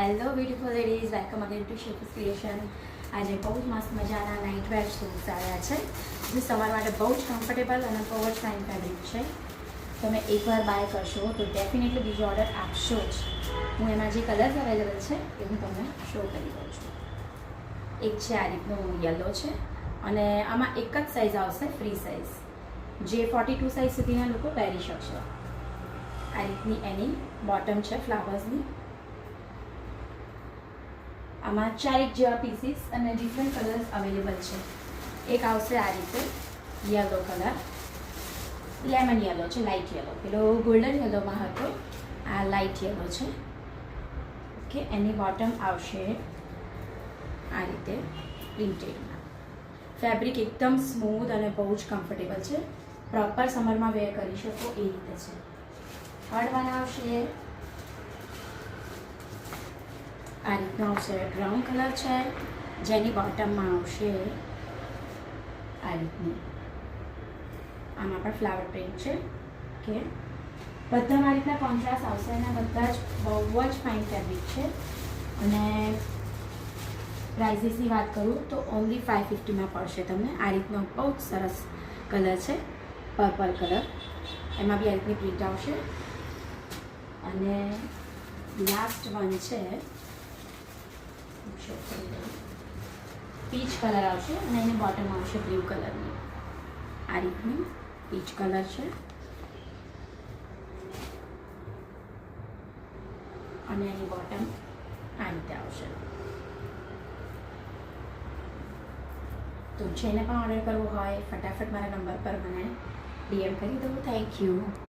Hello beautiful ladies, welcome again to Shefi's creation. આજે બહુ જ મસ્ત મજાના નાઇટ વેર સૂટ્સ આવ્યા છે, જે સવાર માટે બહુ જ કમ્ફર્ટેબલ અને બહુ જ ફાઇન ફેબ્રિક છે. તમે એકવાર બાય કરશો તો ડેફિનેટલી બીજો ઓર્ડર આપશો જ. હું એમાં જે કલર્સ અવેલેબલ છે એ હું તમને શો કરી દઉં છું. એક છે આ રીતનું યલો છે અને આમાં એક જ સાઇઝ આવશે, ફ્રી સાઇઝ, જે 42 સાઇઝ સુધીના લોકો પહેરી શકશે. આ રીતની એની બોટમ છે ફ્લાવર્સની. આમાં 4 જેવા પીસીસ અને ડિફરન્ટ કલર્સ અવેલેબલ છે. એક આવશે આ રીતે યલો કલર, લેમન યલો છે, લાઇટ યલો. પેલો ગોલ્ડન યલોમાં હતો, આ લાઇટ યલો છે. ઓકે, એની બોટમ આવશે આ રીતે પ્રિન્ટેડમાં. ફેબ્રિક એકદમ સ્મૂથ અને બહુ જ કમ્ફર્ટેબલ છે. પ્રોપર સમરમાં વેર કરી શકો એ રીતે છે. થર્ડ વન આવશે આ રીતનો આવશે, બ્રાઉન કલર છે, જેની બોટમમાં આવશે આ રીતની. આમાં પણ ફ્લાવર પ્રિન્ટ છે. ઓકે, બધામાં આ રીતના કોન્ટ્રાસ્ટ આવશે અને બધા જ બહુ જ ફાઇન ફેબ્રિક છે. અને પ્રાઇઝીસની વાત કરું તો ઓનલી 550માં પડશે તમને. આ રીતનો બહુ જ સરસ કલર છે, પર્પલ કલર. એમાં બી આ રીતની પ્રિન્ટ આવશે. અને લાસ્ટ વન છે, પીચ કલર આવશે અને એની બોટમ આવશે બ્લુ કલરની. આ રીતની પીચ કલર છે અને એની બોટમ આ રીતે આવશે. તો જેને પણ ઓર્ડર કરવો હોય ફટાફટ મારા નંબર પર મને DM કરી દો. Thank you.